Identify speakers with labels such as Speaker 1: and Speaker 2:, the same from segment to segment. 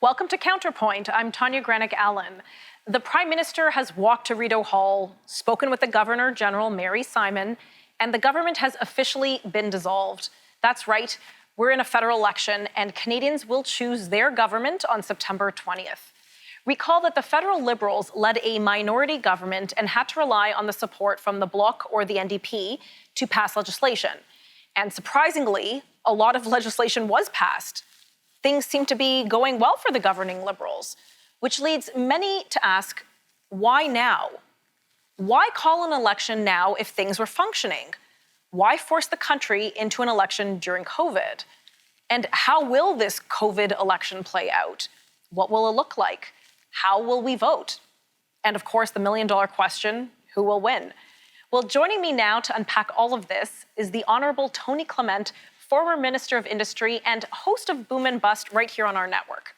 Speaker 1: Welcome to Counterpoint. I'm Tanya Granick-Allen. The Prime Minister has walked to Rideau Hall, spoken with the Governor General, Mary Simon, and the government has officially been dissolved. That's right, we're in a federal election and Canadians will choose their government on September 20th. Recall that the federal Liberals led a minority government and had to rely on the support from the Bloc or the NDP to pass legislation. And surprisingly, a lot of legislation was passed. Things seem to be going well for the governing Liberals, which leads many to ask, why now? Why call an election now if things were functioning? Why force the country into an election during COVID? And how will this COVID election play out? What will it look like? How will we vote? And of course, the million-dollar question, who will win? Well, joining me now to unpack all of this is the Honourable Tony Clement, former Minister of Industry and host of Boom and Bust right here on our network.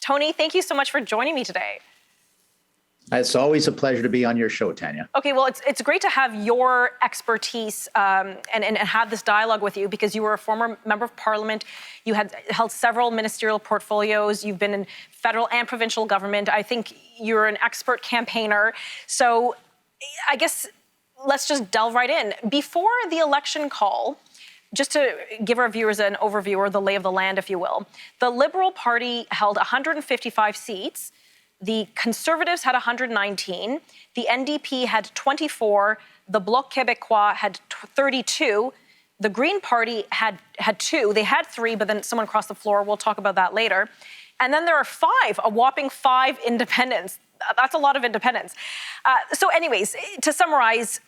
Speaker 1: Tony, thank you so much for joining me today.
Speaker 2: It's always a pleasure to be on your show, Tanya.
Speaker 1: Okay, well, it's great to have your expertise and have this dialogue with you because you were a former member of Parliament. You had held several ministerial portfolios. You've been in federal and provincial government. I think you're an expert campaigner. So I guess let's just delve right in. Before the election call, just to give our viewers an overview or the lay of the land, if you will, the Liberal Party held 155 seats. The Conservatives had 119. The NDP had 24. The Bloc Québécois had 32. The Green Party had 2. They had 3, but then someone crossed the floor. We'll talk about that later. And then there are 5, a whopping 5 independents. That's a lot of independents. So anyways, to summarize,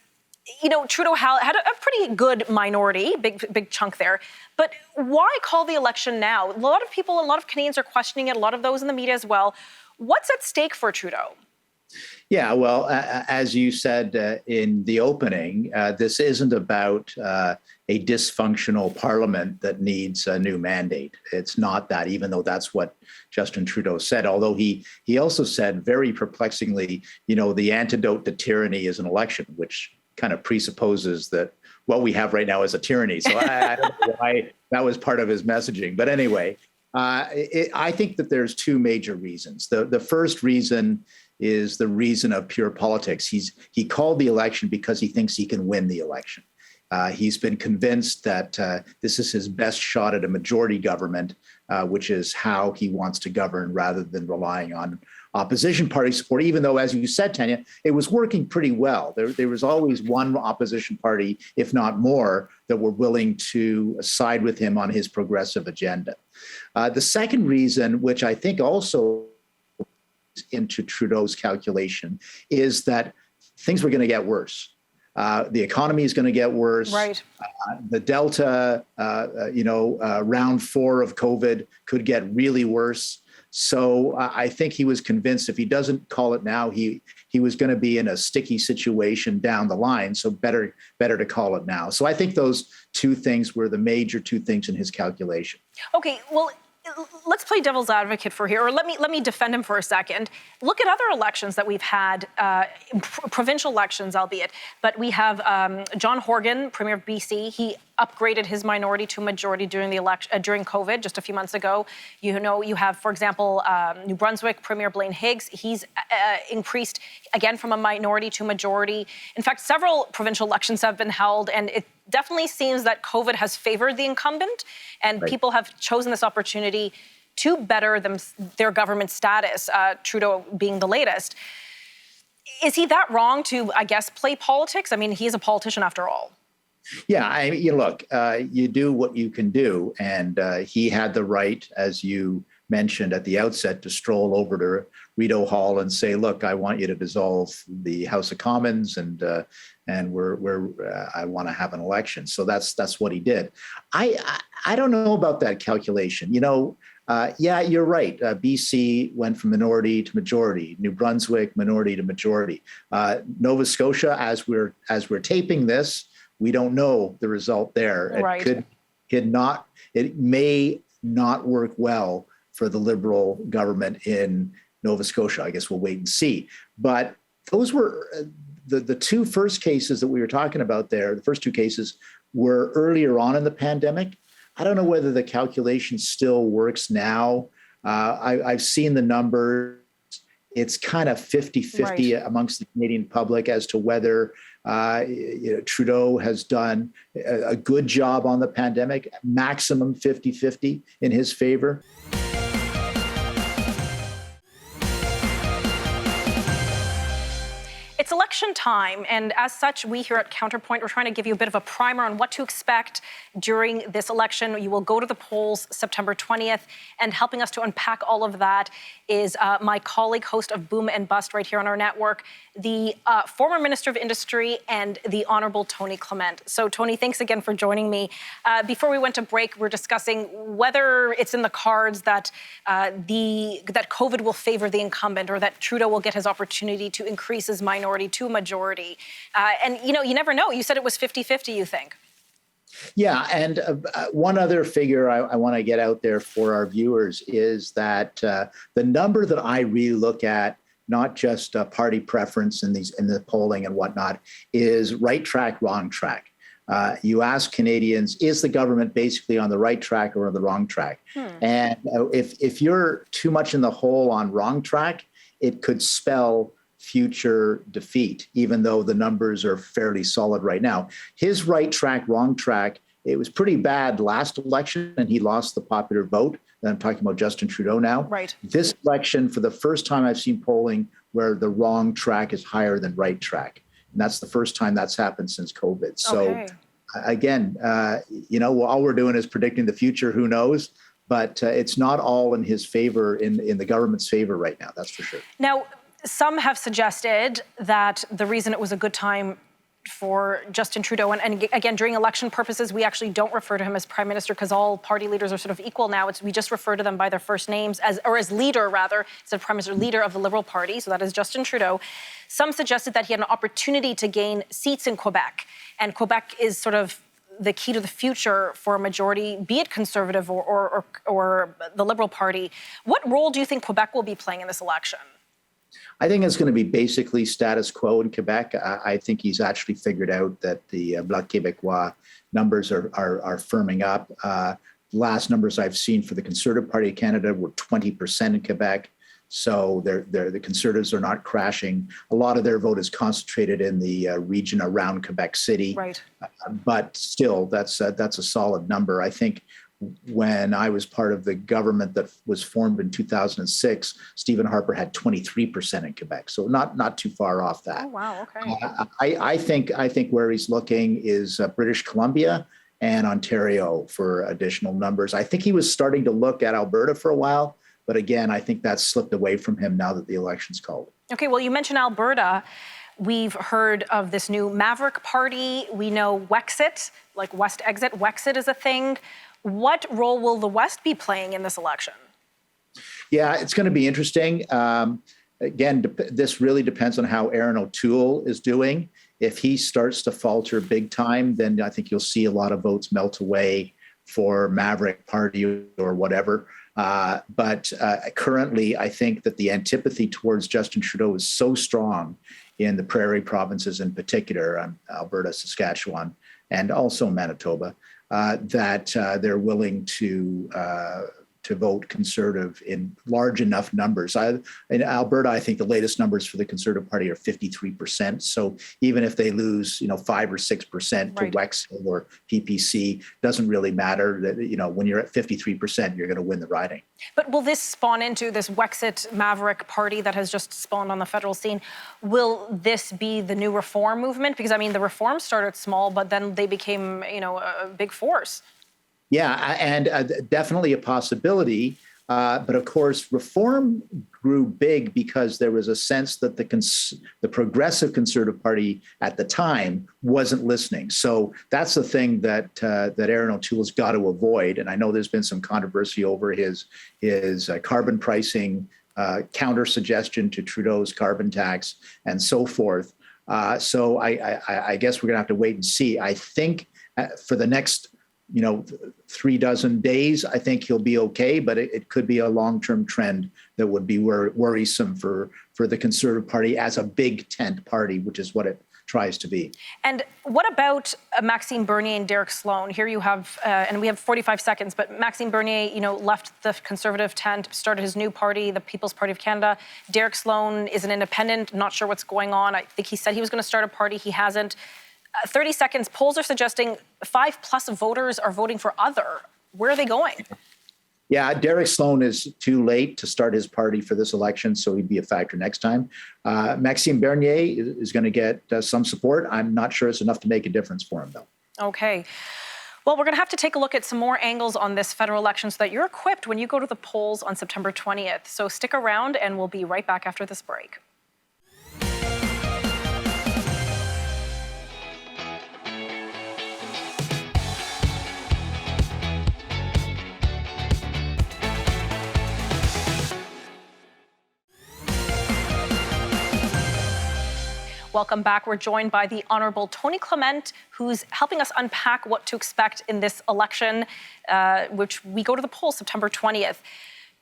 Speaker 1: you know, Trudeau had a pretty good minority, big chunk there. But why call the election now? A lot of people, a lot of Canadians are questioning it, a lot of those in the media as well. What's at stake for Trudeau?
Speaker 2: Yeah, well, as you said in the opening, this isn't about a dysfunctional parliament that needs a new mandate. It's not that, even though that's what Justin Trudeau said, although he also said very perplexingly, you know, the antidote to tyranny is an election, which kind of presupposes that what we have right now is a tyranny. So I don't know why that was part of his messaging. But anyway, I think that there's 2 major reasons. The first reason is the reason of pure politics. He called the election because he thinks he can win the election. He's been convinced that this is his best shot at a majority government, which is how he wants to govern rather than relying on opposition party support, even though, as you said, Tanya, it was working pretty well. There was always one opposition party, if not more, that were willing to side with him on his progressive agenda. The second reason, which I think also into Trudeau's calculation, is that things were going to get worse. The economy is going to get worse.
Speaker 1: Right.
Speaker 2: The Delta, round 4 of COVID could get really worse. So I think he was convinced if he doesn't call it now, he was going to be in a sticky situation down the line. So better to call it now. So I think those 2 things were the major 2 things in his calculation.
Speaker 1: Okay, well, let's play devil's advocate for here, or let me defend him for a second. Look at other elections that we've had, provincial elections, albeit, but we have John Horgan, Premier of BC. He upgraded his minority to majority during the election during COVID just a few months ago. You know, you have, for example, New Brunswick Premier Blaine Higgs. He's increased again from a minority to majority. In fact, several provincial elections have been held, and it definitely seems that COVID has favored the incumbent, and people have chosen this opportunity to better their government status, Trudeau being the latest. Is he that wrong to, I guess, play politics? I mean, he is a politician after all.
Speaker 2: Yeah, look, you do what you can do. And he had the right, as you mentioned at the outset, to stroll over to Rideau Hall and say, look, I want you to dissolve the House of Commons and I want to have an election. So that's what he did. I don't know about that calculation. You know, yeah, you're right. BC went from minority to majority. New Brunswick, minority to majority. Nova Scotia, as we're taping this, we don't know the result there.
Speaker 1: Right.
Speaker 2: It may not work well for the Liberal government in Nova Scotia. I guess we'll wait and see. But those were the 2 first cases that we were talking about there. The first 2 cases were earlier on in the pandemic. I don't know whether the calculation still works now I've seen the numbers. It's kind of 50-50
Speaker 1: Right.
Speaker 2: amongst the Canadian public as to whether Trudeau has done a good job on the pandemic, maximum 50-50 in his favor.
Speaker 1: It's election time, and as such, we here at Counterpoint, we're trying to give you a bit of a primer on what to expect during this election. You will go to the polls September 20th, and helping us to unpack all of that is my colleague, host of Boom and Bust right here on our network, the former Minister of Industry and the Honourable Tony Clement. So, Tony, thanks again for joining me. Before we went to break, we're discussing whether it's in the cards that that COVID will favour the incumbent, or that Trudeau will get his opportunity to increase his minority to a majority. And, you never know. You said it was 50-50, you think?
Speaker 2: Yeah, and one other figure I want to get out there for our viewers is that the number that I really look at, not just party preference in the polling and whatnot, is right track, wrong track. You ask Canadians, is the government basically on the right track or on the wrong track? And if you're too much in the hole on wrong track, it could spell future defeat, even though the numbers are fairly solid right now. His right track, wrong track, it was pretty bad last election, and he lost the popular vote. I'm talking about Justin Trudeau now.
Speaker 1: Right.
Speaker 2: This election, for the first time I've seen polling where the wrong track is higher than right track. And that's the first time that's happened since COVID. So again, all we're doing is predicting the future. Who knows? But it's not all in his favor, in the government's favor right now. That's for sure.
Speaker 1: Now, some have suggested that the reason it was a good time for Justin Trudeau, and again, during election purposes, we actually don't refer to him as Prime Minister because all party leaders are sort of equal now. We just refer to them by their first names, as leader, rather, instead of Prime Minister, leader of the Liberal Party. So that is Justin Trudeau. Some suggested that he had an opportunity to gain seats in Quebec, and Quebec is sort of the key to the future for a majority, be it Conservative or the Liberal Party. What role do you think Quebec will be playing in this election?
Speaker 2: I think it's going to be basically status quo in Quebec. I think he's actually figured out that the Bloc Québécois numbers are firming up. Last numbers I've seen for the Conservative Party of Canada were 20% in Quebec. So the Conservatives are not crashing. A lot of their vote is concentrated in the region around Quebec City.
Speaker 1: Right.
Speaker 2: But still, that's a solid number. I think when I was part of the government that was formed in 2006, Stephen Harper had 23% in Quebec, so not too far off that.
Speaker 1: Oh wow, okay.
Speaker 2: I think where he's looking is British Columbia and Ontario for additional numbers. I think he was starting to look at Alberta for a while, but again, I think that's slipped away from him now that the election's called.
Speaker 1: Okay, well, you mentioned Alberta. We've heard of this new Maverick Party. We know Wexit, like West Exit. Wexit is a thing. What role will the West be playing in this election?
Speaker 2: Yeah, it's going to be interesting. Again, this really depends on how Aaron O'Toole is doing. If he starts to falter big time, then I think you'll see a lot of votes melt away for Maverick Party or whatever. But currently, I think that the antipathy towards Justin Trudeau is so strong in the prairie provinces in particular, Alberta, Saskatchewan, and also Manitoba, that they're willing to vote Conservative in large enough numbers. In Alberta, I think the latest numbers for the Conservative Party are 53%. So even if they lose, 5 or 6% to Wexford or PPC, doesn't really matter. That when you're at 53%, you're going to win the riding.
Speaker 1: But will this spawn into this Wexit Maverick Party that has just spawned on the federal scene? Will this be the new reform movement? Because the reforms started small, but then they became, a big force.
Speaker 2: Yeah, and definitely a possibility. But of course, reform grew big because there was a sense that the Progressive Conservative Party at the time wasn't listening. So that's the thing that Aaron O'Toole's got to avoid. And I know there's been some controversy over his carbon pricing counter suggestion to Trudeau's carbon tax and so forth. So I guess we're going to have to wait and see. I think for the next 3 dozen days, I think he'll be okay, but it could be a long-term trend that would be worrisome for the Conservative Party as a big tent party, which is what it tries to be.
Speaker 1: And what about Maxime Bernier and Derek Sloan? Here you have, and we have 45 seconds, but Maxime Bernier, left the Conservative tent, started his new party, the People's Party of Canada. Derek Sloan is an independent, not sure what's going on. I think he said he was going to start a party. He hasn't. 30 seconds, polls are suggesting 5+ voters are voting for other. Where are they going?
Speaker 2: Yeah, Derek Sloan is too late to start his party for this election, so he'd be a factor next time. Maxime Bernier is going to get some support. I'm not sure it's enough to make a difference for him, though.
Speaker 1: Okay. Well, we're going to have to take a look at some more angles on this federal election so that you're equipped when you go to the polls on September 20th. So stick around, and we'll be right back after this break. Welcome back. We're joined by the Honourable Tony Clement, who's helping us unpack what to expect in this election, which we go to the polls September 20th.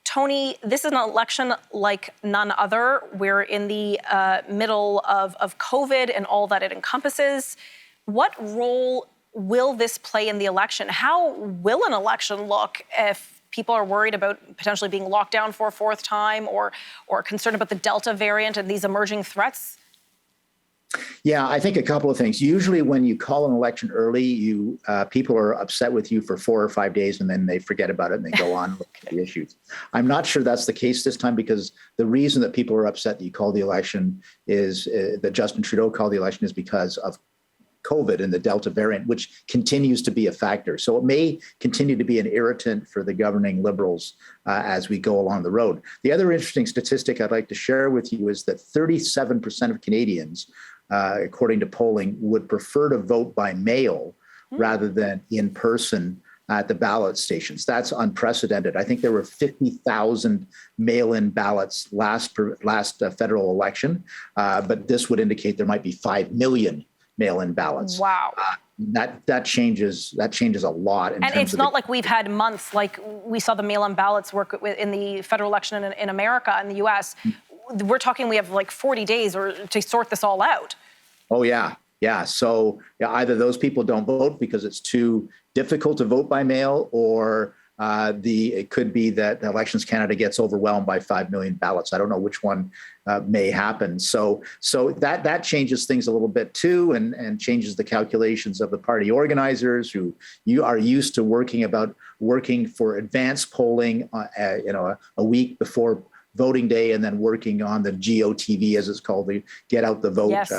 Speaker 1: Tony, this is an election like none other. We're in the middle of COVID and all that it encompasses. What role will this play in the election? How will an election look if people are worried about potentially being locked down for a fourth time or concerned about the Delta variant and these emerging threats?
Speaker 2: Yeah, I think a couple of things. Usually when you call an election early, people are upset with you for 4 or 5 days and then they forget about it and they go on with the issues. I'm not sure that's the case this time, because the reason that people are upset that you call the election is that Justin Trudeau called the election is because of COVID and the Delta variant, which continues to be a factor. So it may continue to be an irritant for the governing Liberals as we go along the road. The other interesting statistic I'd like to share with you is that 37% of Canadians, according to polling, would prefer to vote by mail rather than in person at the ballot stations. That's unprecedented. I think there were 50,000 mail-in ballots last federal election, but this would indicate there might be 5 million mail-in ballots.
Speaker 1: Wow.
Speaker 2: That changes a lot.
Speaker 1: And it's not like we've had months like we saw the mail-in ballots work in the federal election in America and the US. We're talking we have like 40 days to sort this all out.
Speaker 2: Oh, yeah. Yeah. So either those people don't vote because it's too difficult to vote by mail, or it could be that Elections Canada gets overwhelmed by 5 million ballots. I don't know which one may happen. So that changes things a little bit too, and changes the calculations of the party organizers who you are used to working for advance polling, a week before voting day, and then working on the GOTV, as it's called, the get out the vote.
Speaker 1: Yes.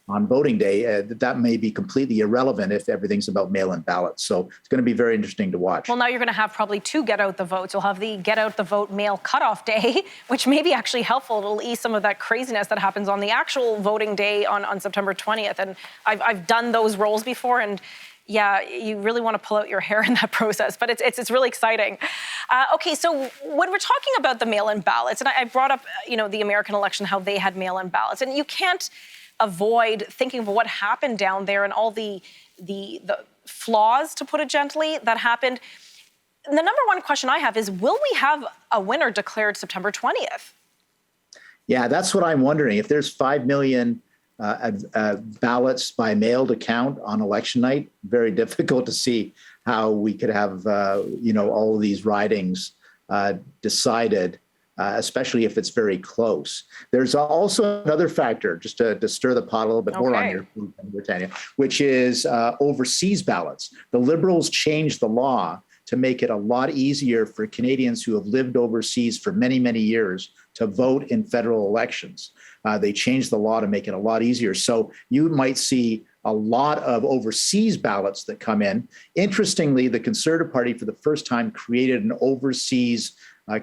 Speaker 2: On voting day, that may be completely irrelevant if everything's about mail-in ballots. So it's going to be very interesting to watch.
Speaker 1: Well, now you're going to have probably 2 get out the votes. You'll have the get out the vote mail cutoff day, which may be actually helpful. It'll ease some of that craziness that happens on the actual voting day on September 20th. And I've done those roles before, and yeah, you really want to pull out your hair in that process, but it's really exciting. Okay, so when we're talking about the mail-in ballots, and I brought up, the American election, how they had mail-in ballots, and you can't avoid thinking of what happened down there and all the flaws, to put it gently, that happened. The number one question I have is, will we have a winner declared September 20th?
Speaker 2: Yeah, that's what I'm wondering. If there's 5 million ballots by mail to count on election night, very difficult to see how we could have, all of these ridings decided, especially if it's very close. There's also another factor, just to stir the pot a little bit more on your Tanya, which is overseas ballots. The Liberals changed the law to make it a lot easier for Canadians who have lived overseas for many, many years to vote in federal elections. They changed the law to make it a lot easier. So you might see a lot of overseas ballots that come in. Interestingly, the Conservative Party for the first time created an overseas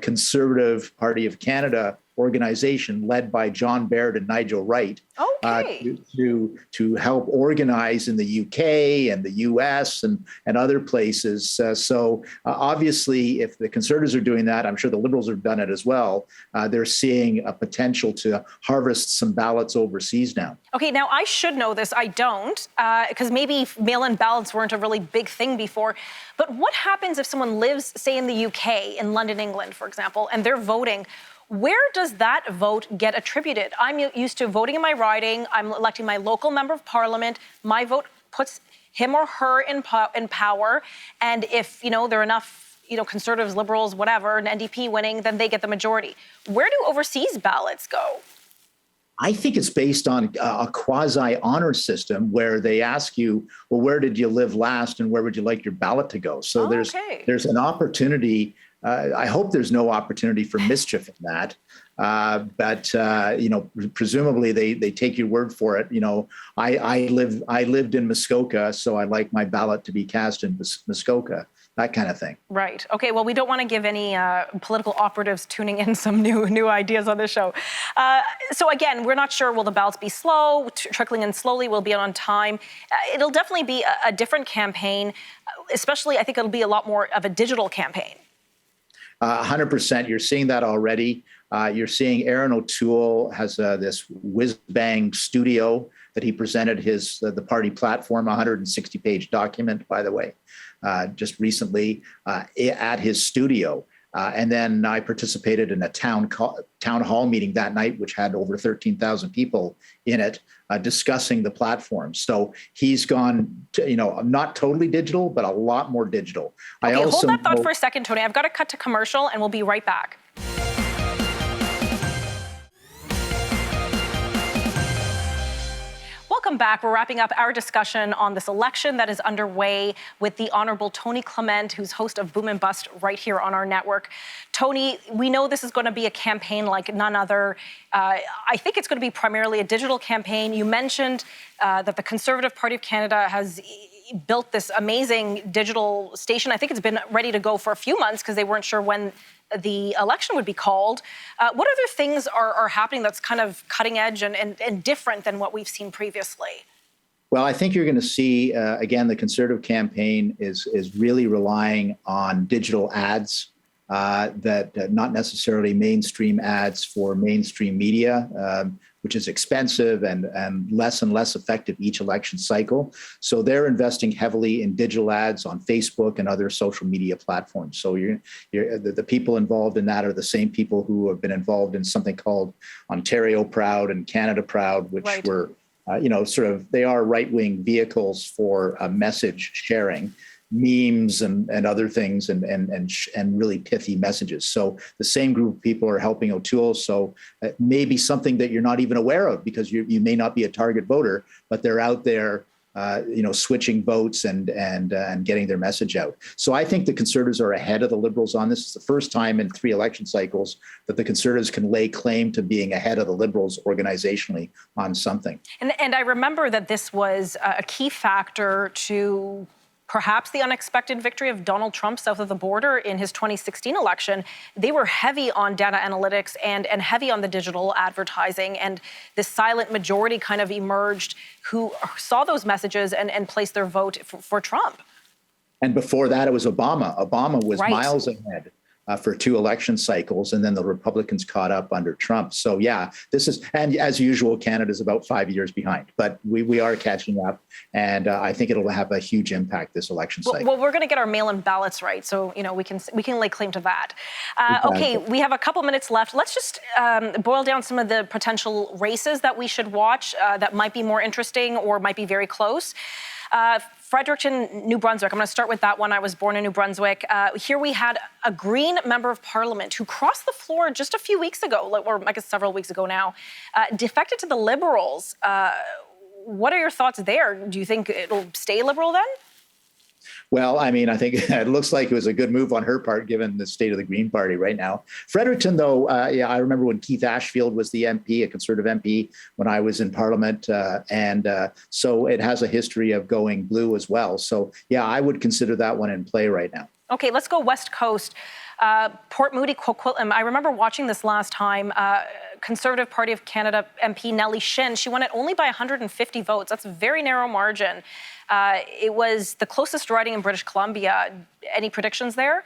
Speaker 2: Conservative Party of Canada organization led by John Baird and Nigel Wright to help organize in the UK and the US and other places. So obviously, if the Conservatives are doing that, I'm sure the Liberals have done it as well. They're seeing a potential to harvest some ballots overseas now.
Speaker 1: Okay, now I should know this. I don't, because maybe mail-in ballots weren't a really big thing before. But what happens if someone lives, say, in the UK, in London, England, for example, and they're voting? Where does that vote get attributed? I'm used to voting in my riding. I'm electing my local member of parliament. My vote puts him or her in power. And if, there are enough, Conservatives, Liberals, whatever, an NDP winning, then they get the majority. Where do overseas ballots go?
Speaker 2: I think it's based on a quasi honor system where they ask you, well, where did you live last and where would you like your ballot to go? So there's an opportunity. I hope there's no opportunity for mischief in that. But presumably they take your word for it. I lived in Muskoka, so I like my ballot to be cast in Muskoka. That kind of thing.
Speaker 1: Right. Okay. Well, we don't want to give any political operatives tuning in some new ideas on this show. So again, we're not sure. Will the ballots be slow, trickling in slowly? Will it be on time? It'll definitely be a different campaign. Especially, I think it'll be a lot more of a digital campaign.
Speaker 2: 100%. You're seeing that already. You're seeing Aaron O'Toole has this whiz-bang studio that he presented the party platform, 160-page document, by the way, just recently at his studio. And then I participated in a town hall meeting that night, which had over 13,000 people in it, discussing the platform. So he's gone to, not totally digital, but a lot more digital.
Speaker 1: Okay, hold that thought for a second, Tony. I've got to cut to commercial and we'll be right back. Welcome back. We're wrapping up our discussion on this election that is underway with the Honourable Tony Clement, who's host of Boom and Bust right here on our network. Tony, we know this is going to be a campaign like none other. I think it's going to be primarily a digital campaign. You mentioned that the Conservative Party of Canada has built this amazing digital station. I think it's been ready to go for a few months because they weren't sure when the election would be called. What other things are happening that's kind of cutting edge and different than what we've seen previously?
Speaker 2: Well, I think you're going to see, again, the Conservative campaign is really relying on digital ads, that not necessarily mainstream ads for mainstream media, which is expensive and less effective each election cycle. So they're investing heavily in digital ads on Facebook and other social media platforms. So the people involved in that are the same people who have been involved in something called Ontario Proud and Canada Proud, which were, they are right-wing vehicles for message sharing, memes and other things and really pithy messages. So the same group of people are helping O'Toole. So it may be something that you're not even aware of because you may not be a target voter, but they're out there, switching votes and getting their message out. So I think the Conservatives are ahead of the Liberals on this. It's the first time in 3 election cycles that the Conservatives can lay claim to being ahead of the Liberals organizationally on something.
Speaker 1: And I remember that this was a key factor to perhaps the unexpected victory of Donald Trump south of the border in his 2016 election. They were heavy on data analytics and heavy on the digital advertising, and this silent majority kind of emerged who saw those messages and placed their vote for Trump. And
Speaker 2: before that, it was Obama. Obama was miles ahead for 2 election cycles, and then the Republicans caught up under Trump. So yeah, this is, and as usual, Canada's about 5 years behind, but we are catching up, and I think it'll have a huge impact this election cycle.
Speaker 1: Well, we're going to get our mail-in ballots right, so we can lay claim to that. Okay, we have a couple minutes left. Let's just boil down some of the potential races that we should watch that might be more interesting or might be very close. Fredericton, New Brunswick. I'm going to start with that one. I was born in New Brunswick. Here we had a Green member of Parliament who crossed the floor just a few weeks ago, or I guess several weeks ago now, defected to the Liberals. What are your thoughts there? Do you think it'll stay Liberal then?
Speaker 2: Well, I mean, I think it looks like it was a good move on her part, given the state of the Green Party right now. Fredericton, though, I remember when Keith Ashfield was the MP, a Conservative MP, when I was in Parliament. So it has a history of going blue as well. So, yeah, I would consider that one in play right now. Okay,
Speaker 1: let's go West Coast. Port Moody, Coquitlam. I remember watching this last time. Conservative Party of Canada MP Nellie Shin, she won it only by 150 votes. That's a very narrow margin. It was the closest riding in British Columbia. Any predictions there?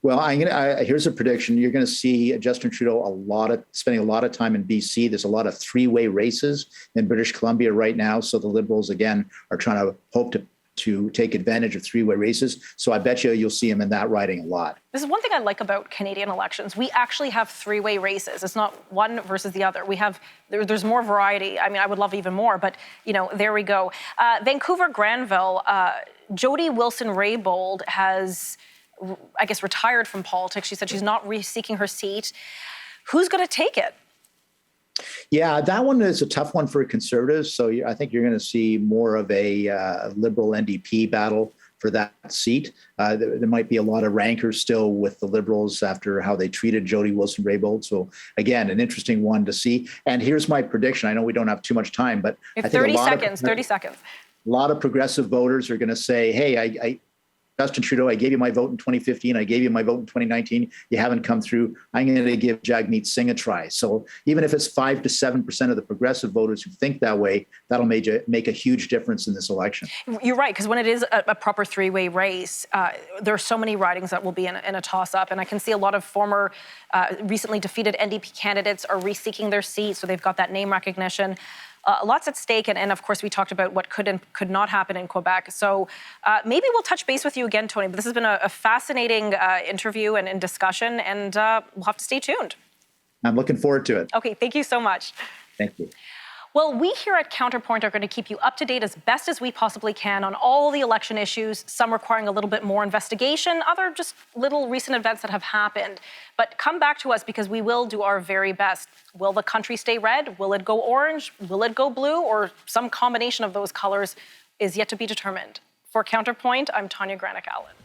Speaker 2: Well, here's a prediction. You're going to see Justin Trudeau spending a lot of time in BC. There's a lot of 3-way races in British Columbia right now. So the Liberals, again, are trying to hope to to take advantage of three-way races. So I bet you'll see him in that riding a lot.
Speaker 1: This is one thing I like about Canadian elections. We actually have three-way races. It's not one versus the other. There's more variety. I mean, I would love even more, but there we go. Vancouver Granville, Jody Wilson-Raybould has, I guess, retired from politics. She said she's not seeking her seat. Who's going to take it?
Speaker 2: Yeah, that one is a tough one for Conservatives. So I think you're going to see more of a Liberal NDP battle for that seat. There might be a lot of rancors still with the Liberals after how they treated Jody Wilson-Raybould. So again, an interesting one to see. And here's my prediction. I know we don't have too much time, but I think
Speaker 1: 30 seconds.
Speaker 2: A lot of progressive voters are going to say, hey, Justin Trudeau, I gave you my vote in 2015. I gave you my vote in 2019. You haven't come through. I'm going to give Jagmeet Singh a try. So even if it's 5 to 7% of the progressive voters who think that way, that'll make a huge difference in this election.
Speaker 1: You're right, because when it is a proper three-way race, there are so many ridings that will be in a toss-up. And I can see a lot of former, recently defeated NDP candidates are reseeking their seats, so they've got that name recognition. Lots at stake, and of course we talked about what could and could not happen in Quebec. So maybe we'll touch base with you again, Tony. But this has been a fascinating interview and discussion, and we'll have to stay tuned.
Speaker 2: I'm looking forward to it.
Speaker 1: Okay, thank you so much.
Speaker 2: Thank you.
Speaker 1: Well, we here at Counterpoint are going to keep you up to date as best as we possibly can on all the election issues, some requiring a little bit more investigation, other just little recent events that have happened. But come back to us because we will do our very best. Will the country stay red? Will it go orange? Will it go blue? Or some combination of those colors is yet to be determined. For Counterpoint, I'm Tanya Granick-Allen.